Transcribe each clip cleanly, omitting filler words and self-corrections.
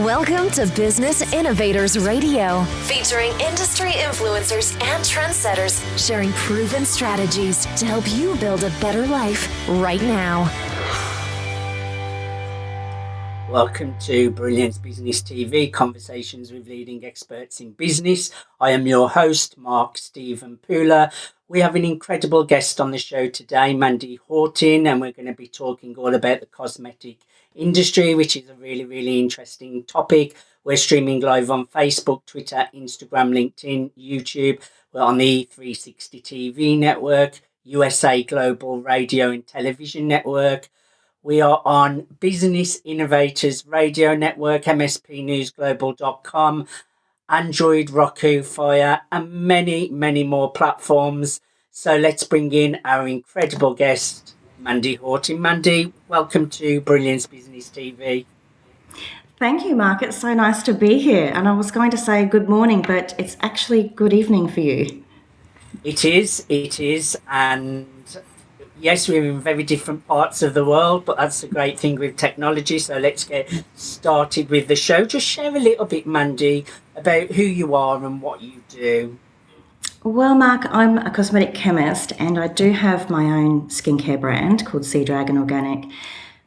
Welcome to Business Innovators Radio, featuring industry influencers and trendsetters sharing proven strategies to help you build a better life right now. Welcome to Brilliance Business TV, conversations with leading experts in business. I am your host, Mark Stephen Pooler. We have an incredible guest on the show today, Mandy Hawtin, and we're going to be talking all about the cosmetic industry, which is a really interesting topic. We're streaming live on Facebook, Twitter, Instagram, LinkedIn, YouTube. We're on the 360 TV network, USA Global Radio and Television Network. We are on Business Innovators Radio Network, mspnewsglobal.com, Android, Roku, Fire, and many more platforms. So let's bring in our incredible guest, Mandy Hawtin. Mandy, welcome to Brilliance Business TV. Thank you, Mark. It's so nice to be here. And I was going to say good morning, but it's actually good evening for you. It is. And yes, we're in very different parts of the world, but that's the great thing with technology. So let's get started with the show. Just share a little bit, Mandy, about who you are and what you do. Well, Mark, I'm a cosmetic chemist and I do have my own skincare brand called Seadragon Organic.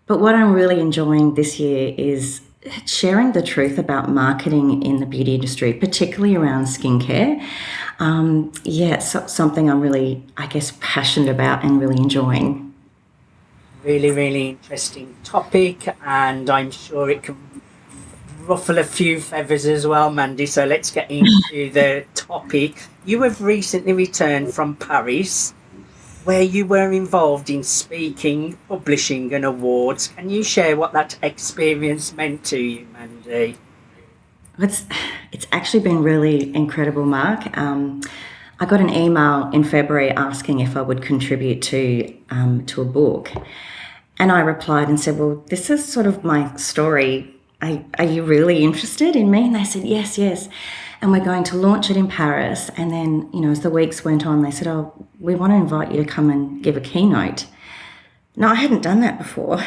But what I'm really enjoying this year is sharing the truth about marketing in the beauty industry, particularly around skincare. It's something I'm really, passionate about and really enjoying. Really interesting topic, and I'm sure it can ruffle a few feathers as well, Mandy. So let's get into the topic. You have recently returned from Paris, where you were involved in speaking, publishing and awards. Can you share what that experience meant to you, Mandy? It's actually been really incredible, Mark. I got an email in February asking if I would contribute to a book. And I replied and said, well, this is sort of my story. Are you really interested in me? And they said, yes. And we're going to launch it in Paris. And then, as the weeks went on, they said, oh, we want to invite you to come and give a keynote. No, I hadn't done that before.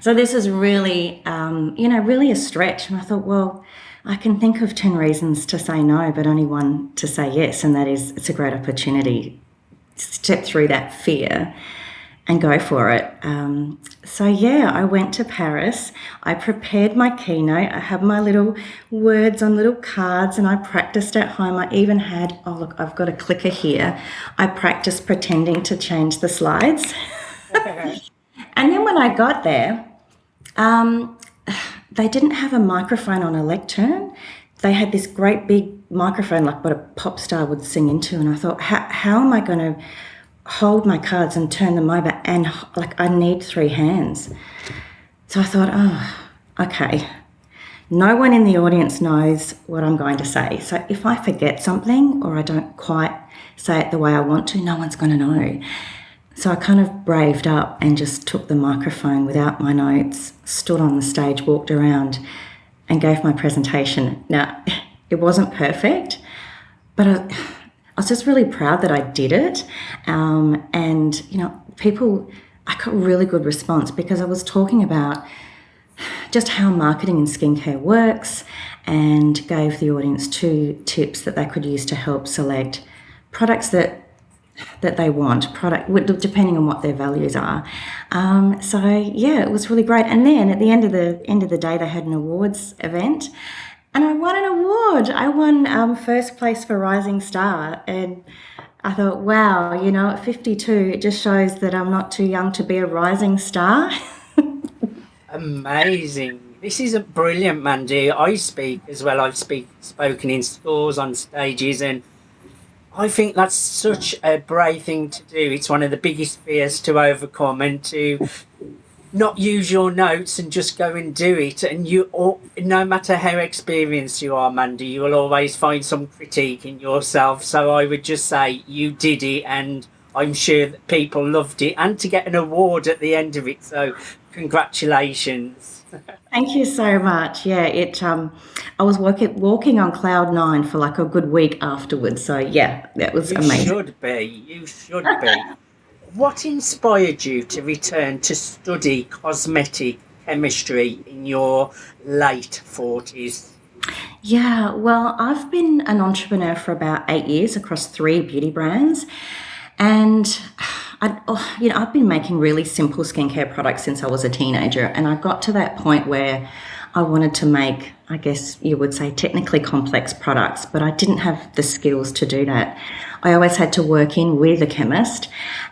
So this is really, really a stretch. And I thought, well, I can think of 10 reasons to say no, but only one to say yes. And that is, it's a great opportunity to step through that fear and go for it. I went to Paris. I prepared my keynote. I had my little words on little cards and I practiced at home. I even had, I've got a clicker here. I practiced pretending to change the slides. And then when I got there, they didn't have a microphone on a lectern. They had this great big microphone like what a pop star would sing into. And I thought, how am I going to hold my cards and turn them over? And I need 3 hands. So I thought, okay. No one in the audience knows what I'm going to say. So if I forget something or I don't quite say it the way I want to, no one's going to know. So I kind of braved up and just took the microphone without my notes, stood on the stage, walked around and gave my presentation. Now, it wasn't perfect, but I was just really proud that I did it. I got really good response because I was talking about just how marketing and skincare works and gave the audience 2 tips that they could use to help select products that they want, depending on what their values are. It was really great. And then at the end of the day, they had an awards event, and I won an award. I won first place for Rising Star, and I thought, wow, at 52, it just shows that I'm not too young to be a rising star. Amazing. This is brilliant, Mandy. I speak as well. I've spoken in schools, on stages, and I think that's such a brave thing to do. It's one of the biggest fears to overcome, and to not use your notes and just go and do it. And no matter how experienced you are, Mandy, you will always find some critique in yourself. So I would just say you did it, and I'm sure that people loved it, and to get an award at the end of it. So congratulations. Thank you so much. Yeah, I was walking on cloud 9 for like a good week afterwards. So yeah, that was amazing. You should be. What inspired you to return to study cosmetic chemistry in your late 40s? Yeah, well, I've been an entrepreneur for about 8 years across 3 beauty brands. And I've been making really simple skincare products since I was a teenager. And I got to that point where I wanted to make, I guess you would say, technically complex products, but I didn't have the skills to do that. I always had to work in with a chemist,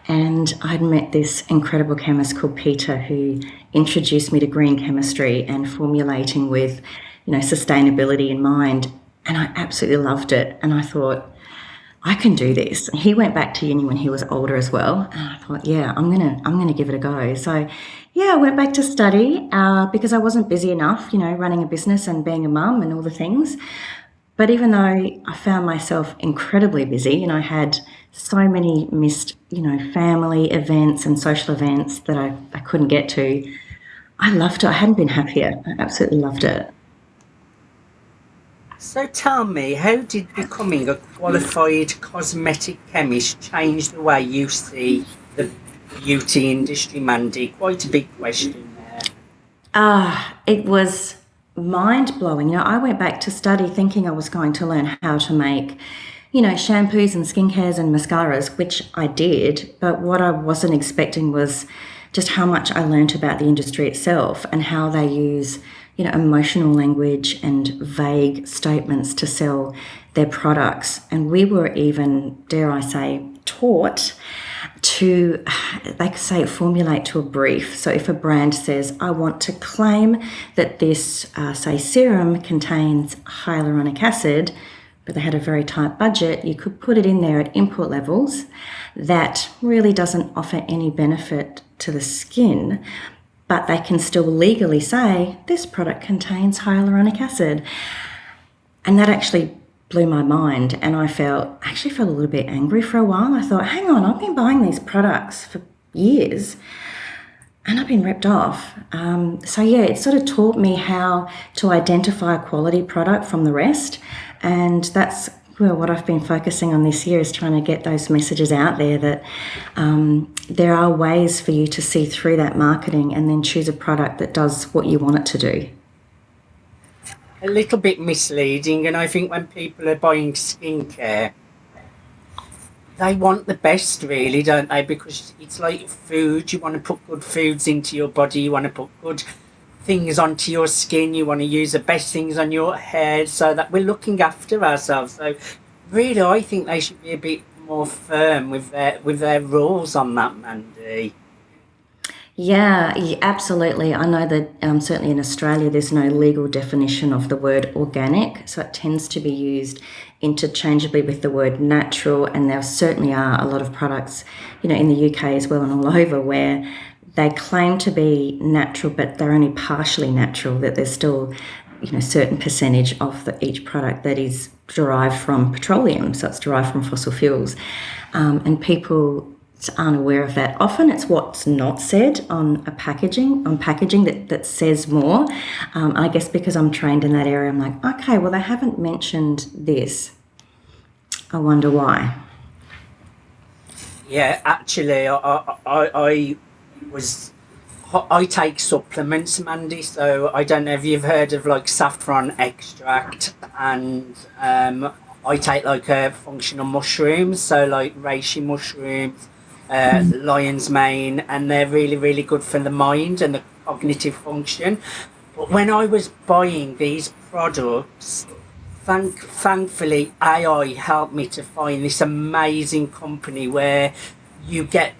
and I'd met this incredible chemist called Peter who introduced me to green chemistry and formulating with, sustainability in mind. And I absolutely loved it. And I thought, I can do this. He went back to uni when he was older as well, and I thought, yeah, I'm gonna give it a go. So, yeah, I went back to study because I wasn't busy enough, running a business and being a mum and all the things. But even though I found myself incredibly busy, and I had so many missed, family events and social events that I couldn't get to, I loved it. I hadn't been happier. I absolutely loved it. So tell me, how did becoming a qualified cosmetic chemist change the way you see the beauty industry, Mandy? Quite a big question there. It was mind blowing. I went back to study thinking I was going to learn how to make, shampoos and skincare and mascaras, which I did. But what I wasn't expecting was just how much I learned about the industry itself and how they use emotional language and vague statements to sell their products. And we were even, dare I say, taught to, they could say, formulate to a brief. So if a brand says, I want to claim that this, say, serum contains hyaluronic acid, but they had a very tight budget, you could put it in there at input levels that really doesn't offer any benefit to the skin, but they can still legally say this product contains hyaluronic acid. And that actually blew my mind, and I actually felt a little bit angry for a while. I thought, hang on, I've been buying these products for years and I've been ripped off. So yeah, it sort of taught me how to identify a quality product from the rest, and that's what I've been focusing on this year, is trying to get those messages out there that there are ways for you to see through that marketing and then choose a product that does what you want it to do. A little bit misleading, and I think when people are buying skincare, they want the best, really, don't they? Because it's like food. You want to put good foods into your body, you want to put good things onto your skin, you want to use the best things on your hair, so that we're looking after ourselves. So really, I think they should be a bit more firm with their rules on that, Mandy. Yeah, absolutely. I know that certainly in Australia there's no legal definition of the word organic, so it tends to be used interchangeably with the word natural, and there certainly are a lot of products, in the UK as well and all over, where they claim to be natural, but they're only partially natural, that there's still, certain percentage of each product that is derived from petroleum, so it's derived from fossil fuels. And people aren't aware of that. Often it's what's not said on packaging that says more. I guess because I'm trained in that area, I'm like, okay, well, they haven't mentioned this. I wonder why. Yeah, actually, I take supplements, Mandy, so I don't know if you've heard of like saffron extract, and I take like functional mushrooms, so like reishi mushrooms, lion's mane, and they're really, really good for the mind and the cognitive function. But when I was buying these products, thankfully AI helped me to find this amazing company where you get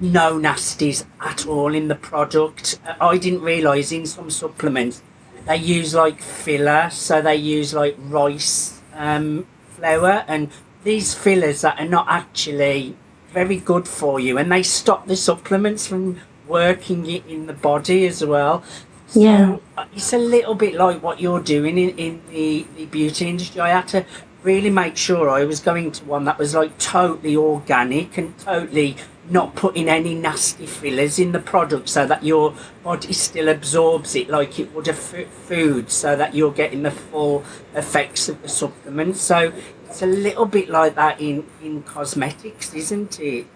no nasties at all in the product. I didn't realise in some supplements they use like filler, so they use like rice flour, and these fillers that are not actually very good for you, and they stop the supplements from working it in the body as well. So Yeah. it's a little bit like what you're doing in the beauty industry. I had to really make sure I was going to one that was like totally organic and totally not putting any nasty fillers in the product, so that your body still absorbs it like it would a food, so that you're getting the full effects of the supplement. So it's a little bit like that in cosmetics, isn't it?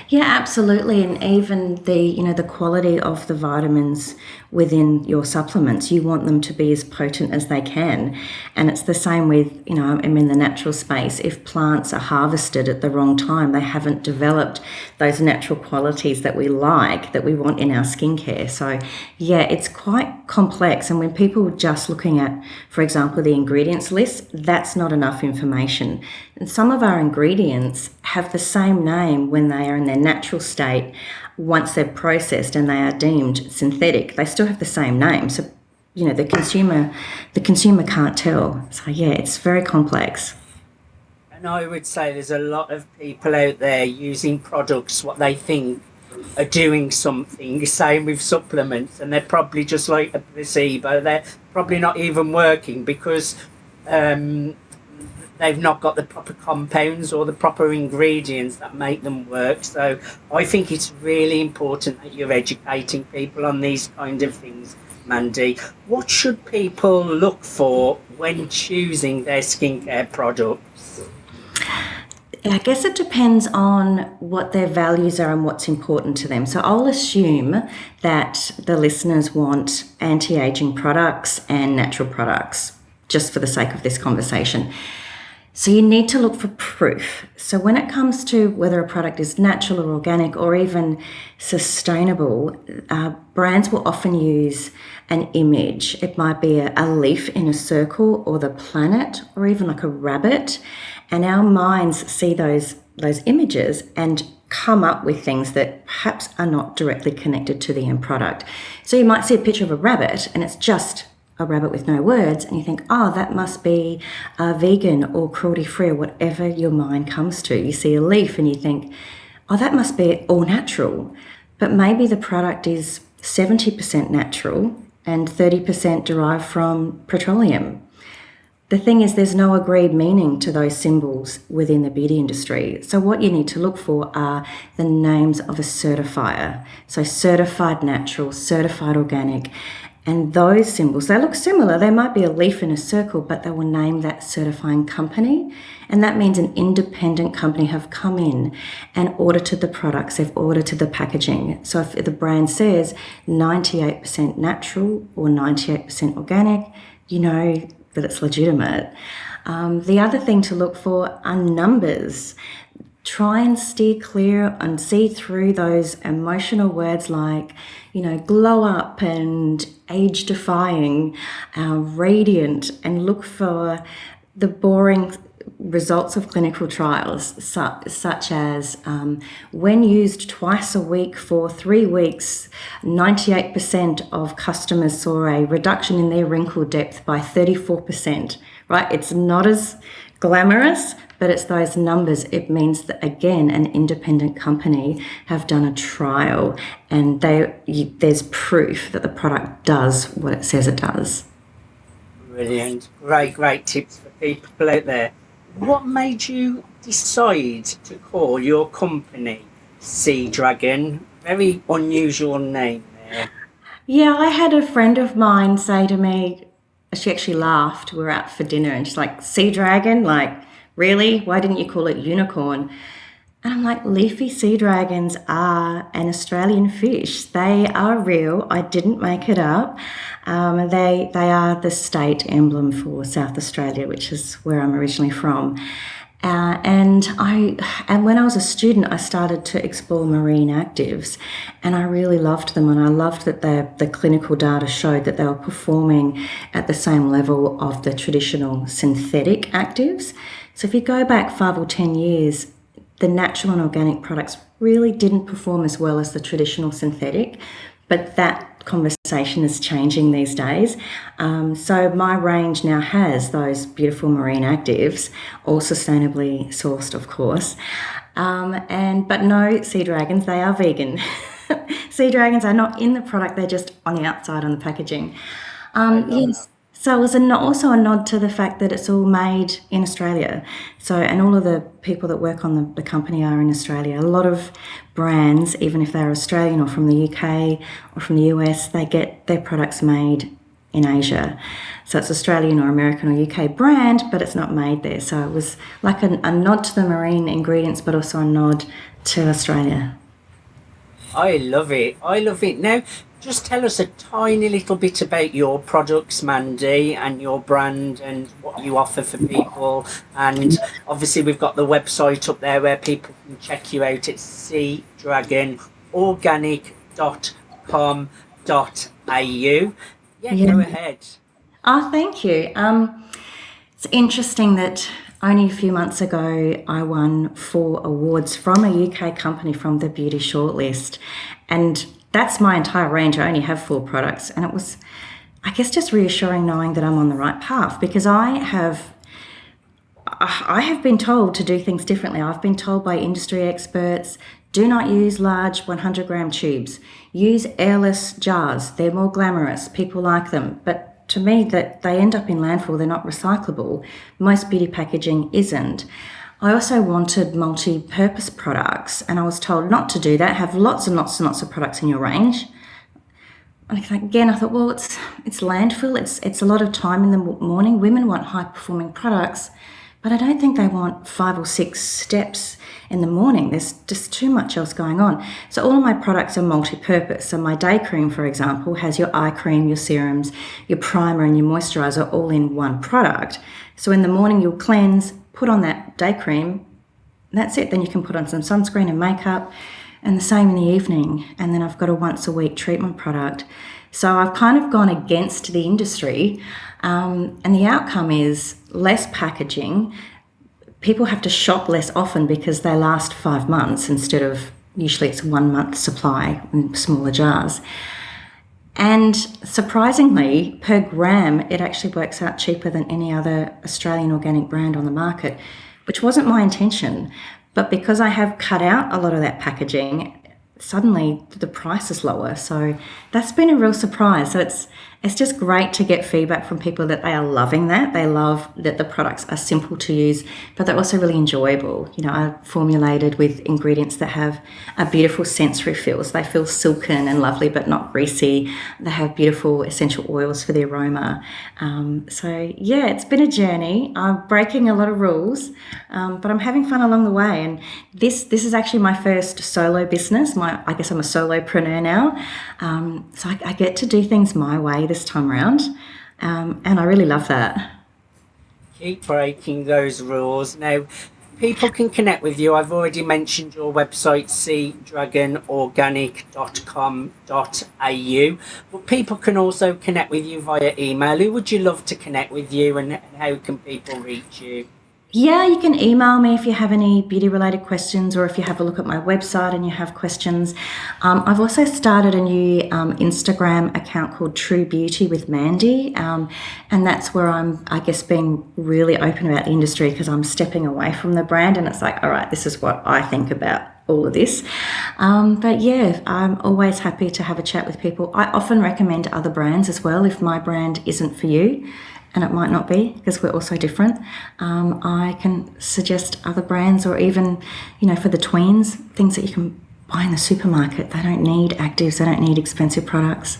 Yeah, absolutely. And even the quality of the vitamins within your supplements, you want them to be as potent as they can. And it's the same with, I'm in the natural space. If plants are harvested at the wrong time, they haven't developed those natural qualities that we like, that we want in our skincare. So yeah, it's quite complex. And when people are just looking at, for example, the ingredients list, that's not enough information. And some of our ingredients have the same name when they are in their natural state. Once they're processed and they are deemed synthetic, they still have the same name. So, the consumer can't tell. So yeah, it's very complex. And I would say there's a lot of people out there using products what they think are doing something. Same with supplements, and they're probably just like a placebo. They're probably not even working because they've not got the proper compounds or the proper ingredients that make them work. So I think it's really important that you're educating people on these kind of things, Mandy. What should people look for when choosing their skincare products? I guess it depends on what their values are and what's important to them. So I'll assume that the listeners want anti-aging products and natural products, just for the sake of this conversation. So you need to look for proof. So when it comes to whether a product is natural or organic or even sustainable, brands will often use an image. It might be a leaf in a circle or the planet or even like a rabbit. And our minds see those images and come up with things that perhaps are not directly connected to the end product. So you might see a picture of a rabbit and it's just a rabbit with no words, and you think, oh, that must be vegan or cruelty-free or whatever your mind comes to. You see a leaf and you think, oh, that must be all natural. But maybe the product is 70% natural and 30% derived from petroleum. The thing is, there's no agreed meaning to those symbols within the beauty industry. So what you need to look for are the names of a certifier. So certified natural, certified organic. And those symbols, they look similar. They might be a leaf in a circle, but they will name that certifying company. And that means an independent company have come in and audited the products. They've audited the packaging. So if the brand says 98% natural or 98% organic, you know that it's legitimate. The other thing to look for are numbers. Try and steer clear and see through those emotional words like, glow up and age defying, radiant, and look for the boring results of clinical trials, such as when used twice a week for 3 weeks, 98% of customers saw a reduction in their wrinkle depth by 34%, right? It's not as glamorous, but it's those numbers. It means that, again, an independent company have done a trial and there's proof that the product does what it says it does. Brilliant. Great tips for people out there. What made you decide to call your company Seadragon? Very unusual name there. Yeah, I had a friend of mine say to me, she actually laughed. We were out for dinner and she's like, Seadragon? Like, really? Why didn't you call it unicorn? And I'm like, leafy sea dragons are an Australian fish. They are real. I didn't make it up. They are the state emblem for South Australia, which is where I'm originally from. And when I was a student, I started to explore marine actives, and I really loved them. And I loved that the clinical data showed that they were performing at the same level of the traditional synthetic actives. So if you go back 5 or 10 years, the natural and organic products really didn't perform as well as the traditional synthetic, but that conversation is changing these days. So my range now has those beautiful marine actives, all sustainably sourced, of course. But no, sea dragons, they are vegan. Sea dragons are not in the product, they're just on the outside on the packaging. Yes. So it was also a nod to the fact that it's all made in Australia. So, and all of the people that work on the company are in Australia. A lot of brands, even if they're Australian or from the UK or from the US, they get their products made in Asia. So it's Australian or American or UK brand, but it's not made there. So it was like a nod to the marine ingredients, but also a nod to Australia. I love it. I love it. Now, just tell us a tiny little bit about your products, Mandy, and your brand and what you offer for people. And obviously, we've got the website up there where people can check you out. It's seadragonorganic.com.au. Yeah, go ahead. Oh, thank you. It's interesting that only a few months ago I won 4 awards from a UK company from the Beauty Shortlist, and that's my entire range. I only have 4 products, and it was, I guess, just reassuring knowing that I'm on the right path, because I have been told to do things differently. I've been told by industry experts, do not use large 100-gram tubes. Use airless jars. They're more glamorous. People like them. But to me, that they end up in landfill. They're not recyclable. Most beauty packaging isn't. I also wanted multi-purpose products, and I was told not to do that. Have lots and lots and lots of products in your range. And again, I thought, well, it's landfill. It's a lot of time in the morning. Women want high-performing products, but I don't think they want 5 or 6 steps in the morning. There's just too much else going on. So all of my products are multi-purpose. So my day cream, for example, has your eye cream, your serums, your primer and your moisturiser all in one product. So in the morning you'll cleanse, put on that day cream, and that's it. Then you can put on some sunscreen and makeup, and the same in the evening. And then I've got a once a week treatment product. So I've kind of gone against the industry, and the outcome is less packaging. People have to shop less often because they last 5 months instead of usually it's 1 month supply in smaller jars. And surprisingly, per gram, it actually works out cheaper than any other Australian organic brand on the market, which wasn't my intention. But because I have cut out a lot of that packaging, suddenly the price is lower. So that's been a real surprise. So it's just great to get feedback from people that they are loving that. They love that the products are simple to use, but they're also really enjoyable. You know, are formulated with ingredients that have a beautiful sensory feel. So they feel silken and lovely, but not greasy. They have beautiful essential oils for the aroma. So yeah, it's been a journey. I'm breaking a lot of rules, but I'm having fun along the way. And this is actually my first solo business. I guess I'm a solopreneur now. So I get to do things my way this time around, and I really love that. Keep breaking those rules. Now, people can connect with you. I've already mentioned your website, seadragonorganic.com.au, but people can also connect with you via email. Who would you love to connect with you, and how can people reach you? Yeah, you can email me if you have any beauty-related questions, or if you have a look at my website and you have questions. I've also started a new Instagram account called True Beauty with Mandy, and that's where I'm, I guess, being really open about the industry, because I'm stepping away from the brand, and it's like, all right, this is what I think about all of this. But yeah, I'm always happy to have a chat with people. I often recommend other brands as well if my brand isn't for you. And it might not be, because we're also different. I can suggest other brands, or even, you know, for the tweens, things that you can buy in the supermarket. They don't need actives, they don't need expensive products.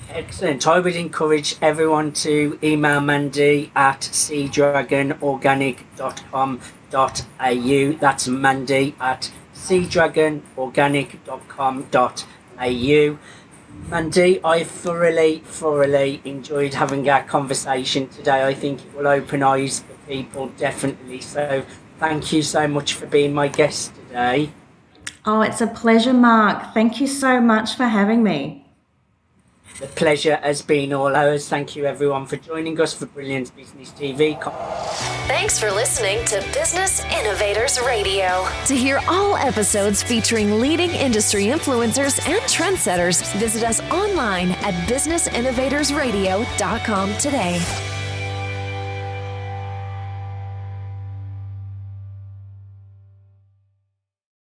Excellent. I would encourage everyone to email Mandy at seadragonorganic.com.au. That's Mandy at seadragonorganic.com.au. Mandy, I thoroughly enjoyed having our conversation today. I think it will open eyes for people, definitely. So thank you so much for being my guest today. Oh, it's a pleasure, Mark. Thank you so much for having me. The pleasure has been all ours. Thank you, everyone, for joining us for Brilliance Business TV. Thanks for listening to Business Innovators Radio. To hear all episodes featuring leading industry influencers and trendsetters, visit us online at businessinnovatorsradio.com today.